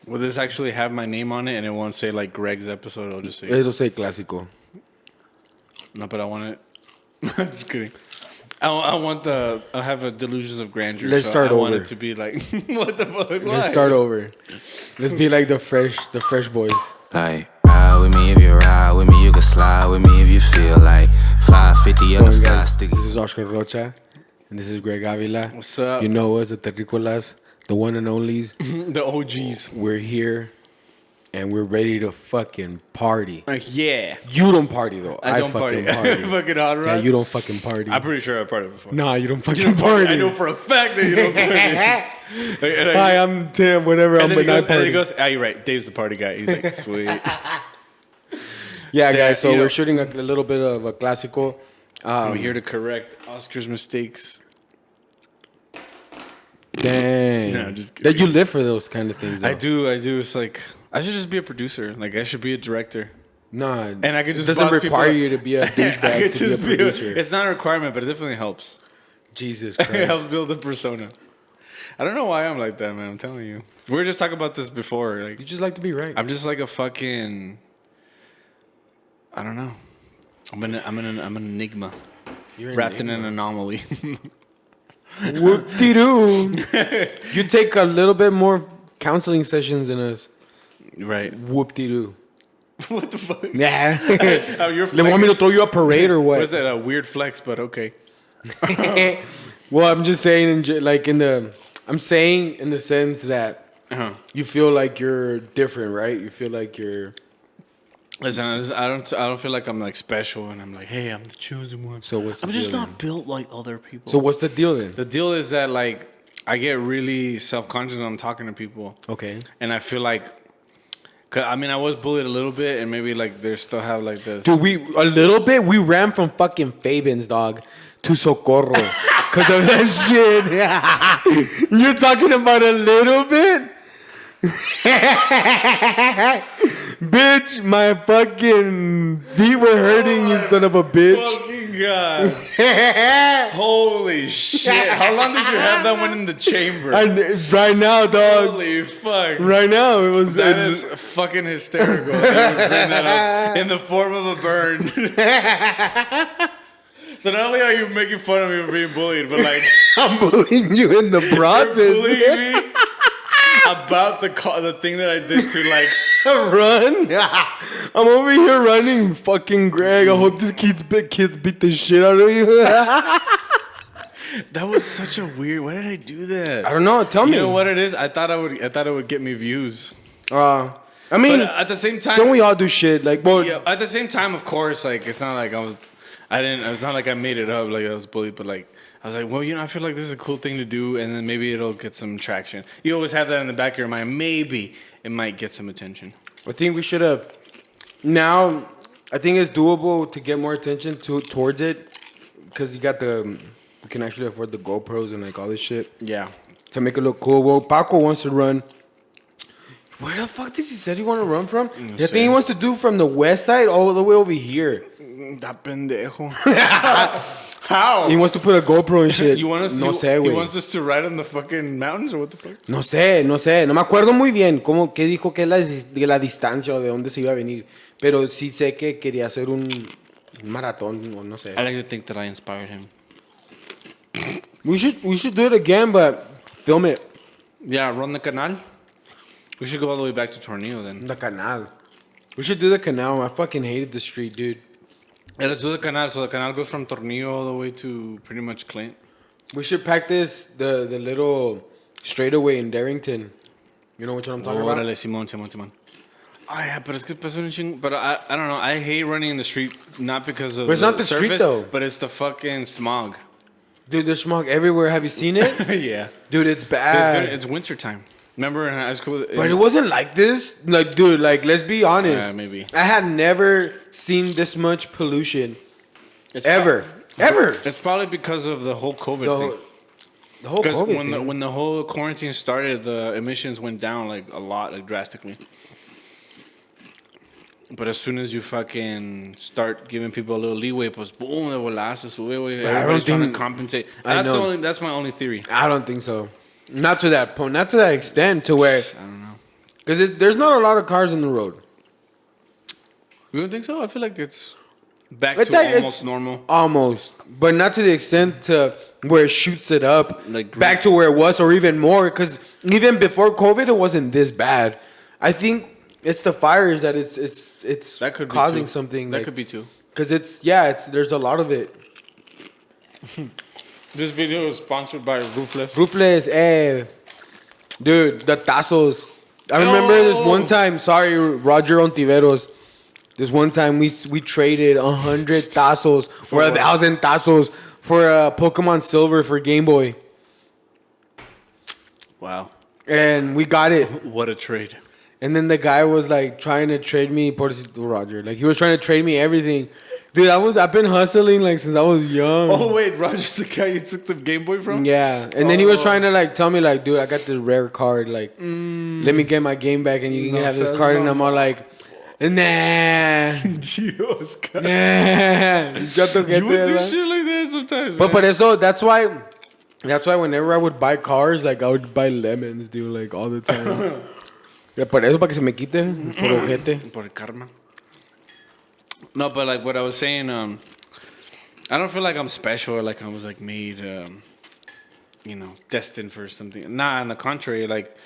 Will this actually have my name on it and it won't say like Greg's episode? I'll just say. It'll say Clásico. No, but I want it. Just kidding. I want the. I have a delusions of grandeur. Let's start I over. want it to be like. What the fuck? Why? Let's start over. Let's be like the fresh boys. Like, ride with me if you ride with me, you can slide with me if you feel like 550 on the Going, fly guys, stick. this is Oscar Rocha, and this is Greg Avila. What's up? You know us, the Terricolas, the one and onlys. The OGs. We're here, and we're ready to fucking party. Yeah. You don't party though. I don't fucking party. Fucking hot rod. Yeah, you don't fucking party. I'm pretty sure I partied before. Nah, you don't fucking party. I know for a fact that you don't party. Hi, I'm Tim. Whatever. I'm And then, he not goes, and then party. he goes, you're right. Dave's the party guy. He's like, sweet. Yeah, Damn, guys. So you know- we're shooting a little bit of a Clásico. I'm here to correct Oscar's mistakes. Dang. No, I'm just kidding. That you live for those kind of things. Though. I do. It's like, I should just be a producer. Like, I should be a director. Nah, And I could just it doesn't boss require people- you to be a I douchebag could to be a just producer. It's not a requirement, but it definitely helps. Jesus It Christ. helps build a persona. I don't know why I'm like that, man. I'm telling you. We were just talking about this before. Like, You just like to be right. I'm just like a fucking. I don't know. I'm an enigma You're an wrapped in an enigma. anomaly. Whoop-de-doo. You take a little bit more counseling sessions than us. Right. Whoop-de-doo. What the fuck? Nah. Oh, you're They want me to throw you a parade or what? What is that? A weird flex, but okay. Well, I'm just saying, I'm saying in the sense that Uh-huh. you feel like you're different, right? You feel like you're. Listen, I don't feel like I'm like special, and I'm like, hey, I'm the chosen one. So what's the I'm just deal not built like other people. So what's the deal then? The deal is that like I get really self-conscious when I'm talking to people, Okay. and I feel like, 'cause, I mean, I was bullied a little bit, and maybe like they still have like this. Dude, we ran from fucking Fabens, dog, to Socorro because of that shit. You're talking about a little bit? Bitch, my fucking feet were hurting, you son of a bitch. Fucking God! Holy shit! How long did you have that one in the chamber? Right now, dog. Holy fuck! Right now, it was. That is fucking hysterical. That you would bring that up in the form of a burn. So not only are you making fun of me for being bullied, but like I'm bullying you in the you're process. bullying me about the thing that I did to like. Run! I'm over here running, fucking Greg. I hope this kids beat the shit out of you. That was such a weird. Why did I do that? I don't know. Tell me. You know what it is? I thought it would get me views. I mean, But at the same time, don't we all do shit? Like, well, yeah, at the same time, of course, like it's not like it's not like I made it up, like I was bullied, but like I was like, well, I feel like this is a cool thing to do, and then maybe it'll get some traction. You always have that in the back of your mind. Maybe it might get some attention. I think we should have. Now, I think it's doable to get more attention towards it because we can actually afford the GoPros and like all this shit Yeah. to make it look cool. Well, Paco wants to run. Where the fuck does he said he want to run from? I think he wants to do from the west side all the way over here. Da pendejo. How? He wants to put a GoPro and shit. You want us? No he sé, güey. wants us to ride on the fucking mountains or what the fuck? No sé. No me acuerdo muy bien qué dijo que es de la distancia o de dónde se iba a venir. Pero sí sé que quería hacer un maratón o no sé. I like to think that I inspired him. We should do it again, but film it. Yeah, run the canal. We should go all the way back to Tornillo then. The canal. We should do the canal. I fucking hated the street, dude. Yeah, let's do the canal. So the canal goes from Tornillo all the way to pretty much Clint. We should practice the little straightaway in Darrington. You know what I'm talking about? Órale, Simón. Yeah, but es que pasa un chingo. But I don't know. I hate running in the street, not because of But it's not the street, surface, though. but it's the fucking smog. Dude, there's smog everywhere. Have you seen it? Yeah. Dude, it's bad. It's wintertime. Remember in high school? But it wasn't like this. Like, dude, let's be honest. Yeah, maybe. I had never seen this much pollution. It's Ever. Ever. It's probably because of the whole COVID thing. The whole Because COVID when thing. when the whole quarantine started, the emissions went down like a lot, like drastically. But as soon as you fucking start giving people a little leeway, pues boom, de volada se sube, güey. Everybody's trying to compensate. I know. That's my only theory. I don't think so. Not to that point. Not to that extent to where I don't know. Because there's not a lot of cars on the road. You don't think so? I feel like it's back It's to like- almost it's normal. Almost. But not to the extent to where it shoots it up Like- back to where it was or even more. Because even before COVID, it wasn't this bad. I think it's the fires that it's That could be causing too. something. That could be too. Because there's a lot of it. This video is sponsored by Roofless. Roofless, dude, the tazos. I remember this one time. Sorry, Roger Ontiveros. This one time we traded 100 tazos or 1,000 tazos for Pokemon Silver for Game Boy, Wow. and we got it. What a trade. And then the guy was like trying to trade me, Pobrecito Roger. Like he was trying to trade me everything. Dude, I've been hustling like since I was young. Oh, wait. Roger's the guy you took the Game Boy from? Yeah, and then he was trying to like tell me like, dude, I got this rare card. Like, let me get my game back, and you can No have this seas card. And I'm all mamón. like, nah, Dios, God. nah. Yo toquete, You would do ¿verdad? shit like that sometimes, But man. por eso, that's why whenever I would buy cars, like I would buy lemons, dude, like all the time. Yeah, por eso, para que se me quite, por ojete. Por el karma. No, but like what I was saying, I don't feel like I'm special or like I was like made, destined for something. Nah, on the contrary, like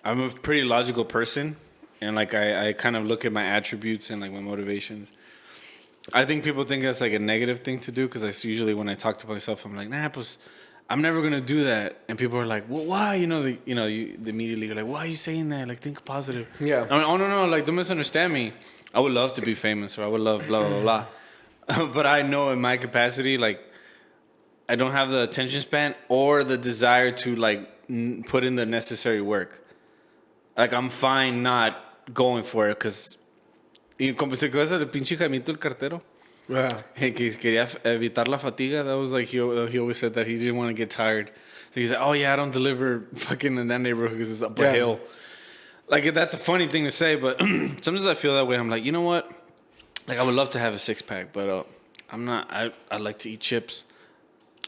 I'm a pretty logical person, and like I kind of look at my attributes and like my motivations. I think people think that's like a negative thing to do because usually when I talk to myself, I'm like, nah, pues, I'm never gonna do that, and people are like, well, why? You immediately are like, why are you saying that? Like, think positive. Yeah. I mean, oh no, like don't misunderstand me. I would love to be famous, or I would love blah blah blah. But I know in my capacity, like, I don't have the attention span or the desire to like put in the necessary work. Like, I'm fine not going for it because, como se acuerda del pinche Jaimito el cartero. Yeah. Que quería evitar la fatiga. That was like he always said that he didn't want to get tired. So he said, "Oh yeah, I don't deliver fucking in that neighborhood because it's up a hill." Like, that's a funny thing to say, but sometimes I feel that way. I'm like, you know what? Like, I would love to have a six pack, but I'm not. I like to eat chips.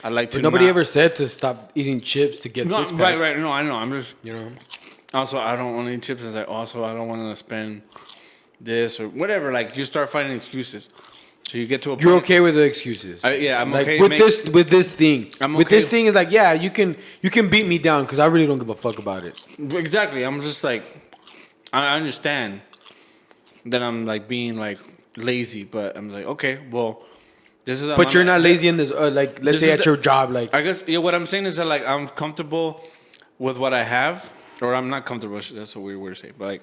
I like to. But nobody ever said to stop eating chips to get No, six pack. right. No, I know. I'm just. You know. Also, I don't want to eat chips. I don't want to spend this or whatever. Like, you start finding excuses. So you get to a point. You're okay with the excuses. I'm like, okay. with this thing. I'm With okay. this thing is like, yeah, you can beat me down because I really don't give a fuck about it. Exactly. I'm just like, I understand that I'm like being like lazy, but I'm like, okay, well, this is. But you're not lazy in this. Like, let's This say is at your job, like. I guess what I'm saying is that like I'm comfortable with what I have, or I'm not comfortable. That's a weird word to say, but like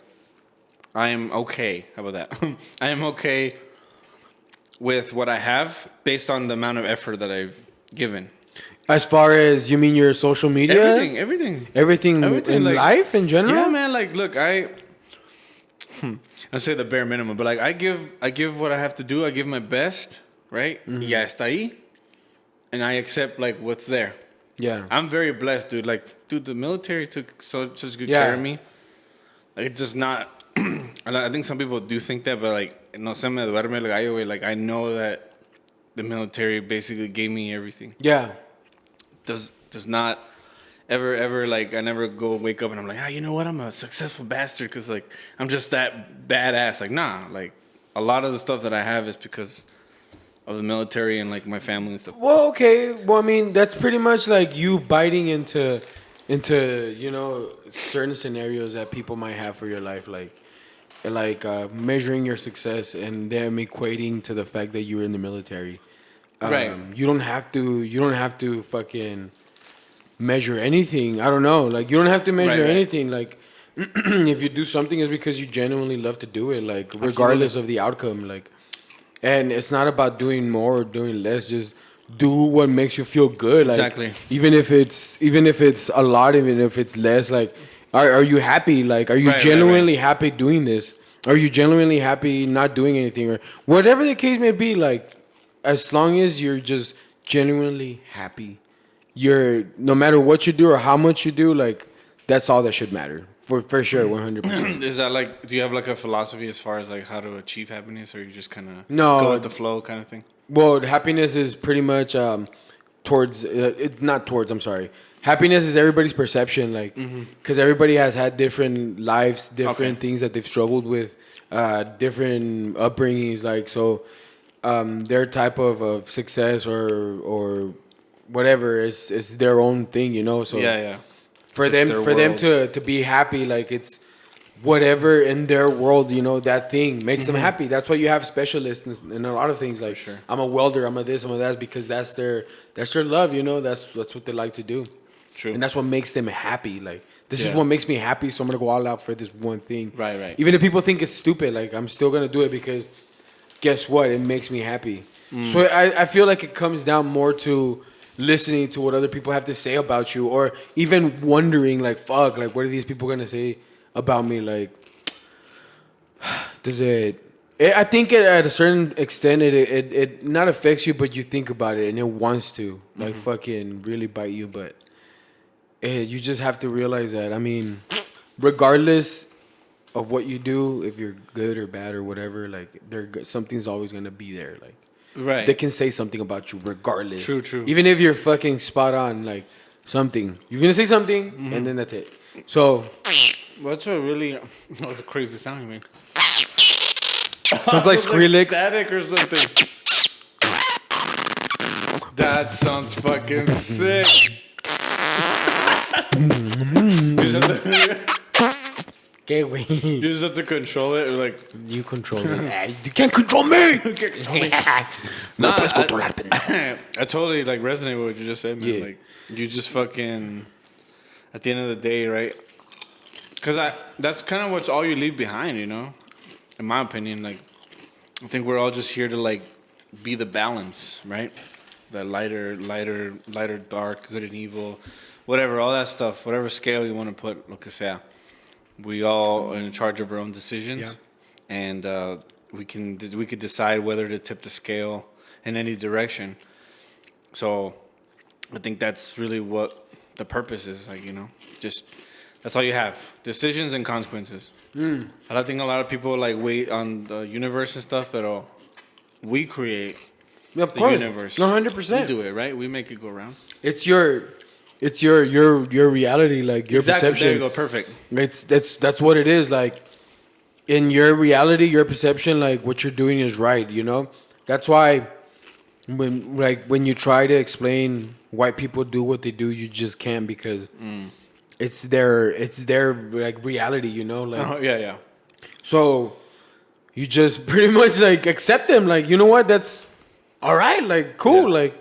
I am okay. How about that? I am okay with what I have based on the amount of effort that I've given. As far as, you mean your social media? Everything in like, life in general? Yeah, man. Like, look, I say the bare minimum, but like I give what I have to do. I give my best, right? Ya está ahí, and I accept like what's there. Yeah. I'm very blessed, dude. Like, dude, the military took such good Yeah. care of me. Like, it does not. I think some people do think that, but like, no se me duerme el gallo, güey. Like, I know that the military basically gave me everything. Yeah. Does not ever like, I never go wake up and I'm like, you know what? I'm a successful bastard because like I'm just that badass. Like, nah. Like, a lot of the stuff that I have is because of the military and like my family and stuff. Well, okay. Well, I mean, that's pretty much like you biting into certain scenarios that people might have for your life, like measuring your success and them equating to the fact that you were in the military. Right. You don't have to fucking measure anything. I don't know. Like, you don't have to measure Right. anything. Like, if you do something, it's because you genuinely love to do it. Like, regardless of the outcome. Like, and it's not about doing more or doing less. Just do what makes you feel good. Like, Exactly. Even if it's a lot, even if it's less. Like, are you happy? Like, are you Right, genuinely happy doing this? Are you genuinely happy not doing anything, or whatever the case may be? Like, as long as you're just genuinely happy, no matter what you do or how much you do, like, that's all that should matter. For sure, 100%. Is that like, do you have like a philosophy as far as like how to achieve happiness, or you just kind of No. go with the flow kind of thing? Well, happiness is pretty much towards it, not towards. I'm sorry. Happiness is everybody's perception, like because everybody has had different lives, different things that they've struggled with, different upbringings. Like so, their type of success or whatever is their own thing, you know. So Yeah. for It's them their for them world. to be happy, like it's whatever in their world, you know, that thing makes them happy. That's why you have specialists in a lot of things. Like sure. I'm a welder, I'm a this, I'm a that, because that's their love, you know. That's what they like to do. True. And that's what makes them happy. Like this is Yeah. what makes me happy, so I'm gonna go all out for this one thing. Right. Even if people think it's stupid, like I'm still gonna do it because guess what? It makes me happy. So I feel like it comes down more to listening to what other people have to say about you, or even wondering like, fuck, like what are these people gonna say about me? Like, does I think at a certain extent, it not affects you, but you think about it and it wants to like fucking really bite you, but you just have to realize that. I mean, regardless of what you do, if you're good or bad or whatever, like something's always gonna be there. Like Right. they can say something about you regardless. True. Even if you're fucking spot on, like something, you're gonna say something, and then that's it. So What's a really? That was a crazy sound you made. sounds like Skrillex. Static or something. That sounds fucking sick. Okay, wait. You just have to control it, like. You control it. Ah, you can't control me. Nah, I totally like resonate with what you just said, man. Yeah. Like you just fucking at the end of the day, right? Because that's kind of what's all you leave behind, you know. In my opinion, like I think we're all just here to like be the balance, right? The lighter, dark, good and evil, whatever, all that stuff, whatever scale you want to put, lo que sea. We all are in charge of our own decisions, Yeah. and we could decide whether to tip the scale in any direction. So, I think that's really what the purpose is. Like, you know, just that's all you have: decisions and consequences. I think a lot of people like wait on the universe and stuff, but we create Of the course, universe. 100%. We do it, right? We make it go round. It's your reality, like your Exactly. perception. There you go. Perfect. That's what it is. Like in your reality, your perception, like what you're doing is right. You know, that's why when you try to explain why people do what they do, you just can't because it's their like reality. You know, like Oh, yeah. so you just pretty much like accept them. Like you know what, that's all right. Like cool. Yeah. Like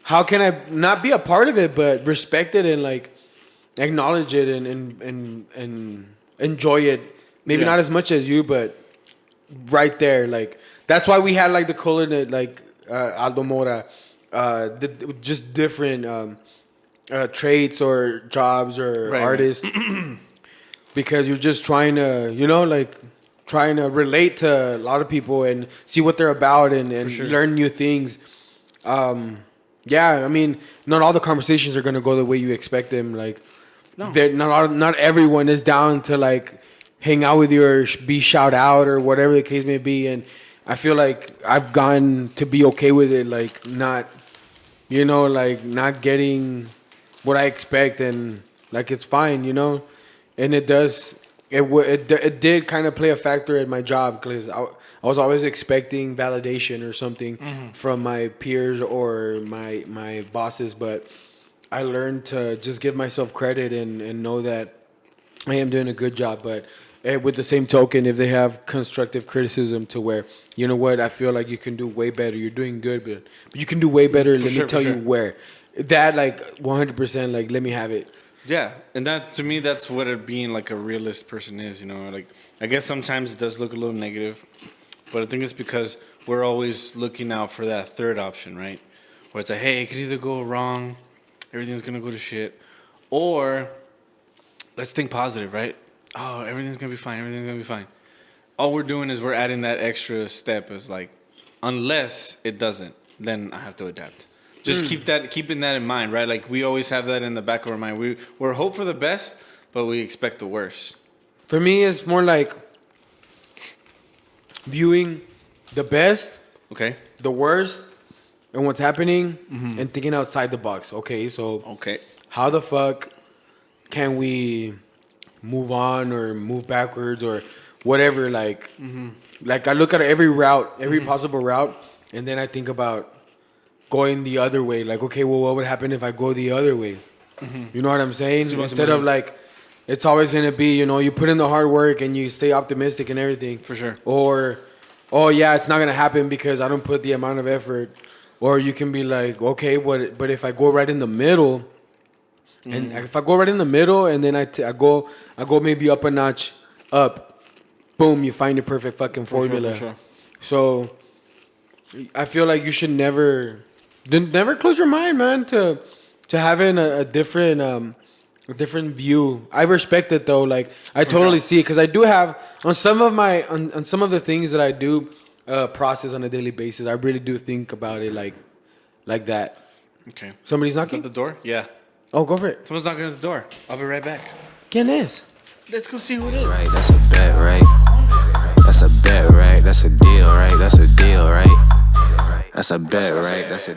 how can I not be a part of it, but respect it and like acknowledge it and enjoy it. Maybe Yeah. not as much as you, but right there. Like that's why we had like the color that like Aldo Mora, just different traits or jobs or Right. artists, because you're just trying to trying to relate to a lot of people and see what they're about and learn new things. Yeah, I mean, not all the conversations are gonna go the way you expect them. Like, No. not everyone is down to like hang out with you or be shout out or whatever the case may be. And I feel like I've gotten to be okay with it, like not, like not getting what I expect, and like it's fine, And it does. It did kind of play a factor in my job because I was always expecting validation or something from my peers or my bosses, but I learned to just give myself credit and know that I am doing a good job. But with the same token, if they have constructive criticism to where, you know what, I feel like you can do way better. You're doing good, but you can do way better. Let me tell you where. That like 100%, like let me have it. Yeah, and that to me, that's what it being like a realist person is. Like I guess sometimes it does look a little negative, but I think it's because we're always looking out for that third option, right? Where it's like, hey, it could either go wrong, everything's gonna go to shit, or let's think positive, right? Oh, everything's gonna be fine. Everything's gonna be fine. All we're doing is we're adding that extra step. Is like, unless it doesn't, then I have to adapt. Just keeping that in mind, right? Like we always have that in the back of our mind. We're hope for the best, but we expect the worst. For me, it's more like viewing the best, Okay. the worst, and what's happening and thinking outside the box. Okay, so Okay. how the fuck can we move on or move backwards or whatever? Like I look at every route, every possible route, and then I think about going the other way. Like, okay, well, what would happen if I go the other way? You know what I'm saying? Instead of like, it's always gonna be, you know, you put in the hard work and you stay optimistic and everything. For sure. Or, oh yeah, it's not gonna happen because I don't put the amount of effort. Or you can be like, okay, but if I go right in the middle, and if I go right in the middle, and then I go maybe up a notch, up, boom, you find the perfect fucking formula. For sure. So I feel like you should never close your mind, man, to having a different view. I respect it though. Like I totally see it because I do have on some of the things that I do process on a daily basis. I really do think about it like that. Okay. Somebody's Is that knocking. the door? Yeah. Oh, go for it. Someone's knocking at the door. I'll be right back. ¿Quién es? Let's go see who it is. Right, that's a bet, right? That's a bet, right? That's a deal, right? That's a deal, right? That's a bet, right? That's a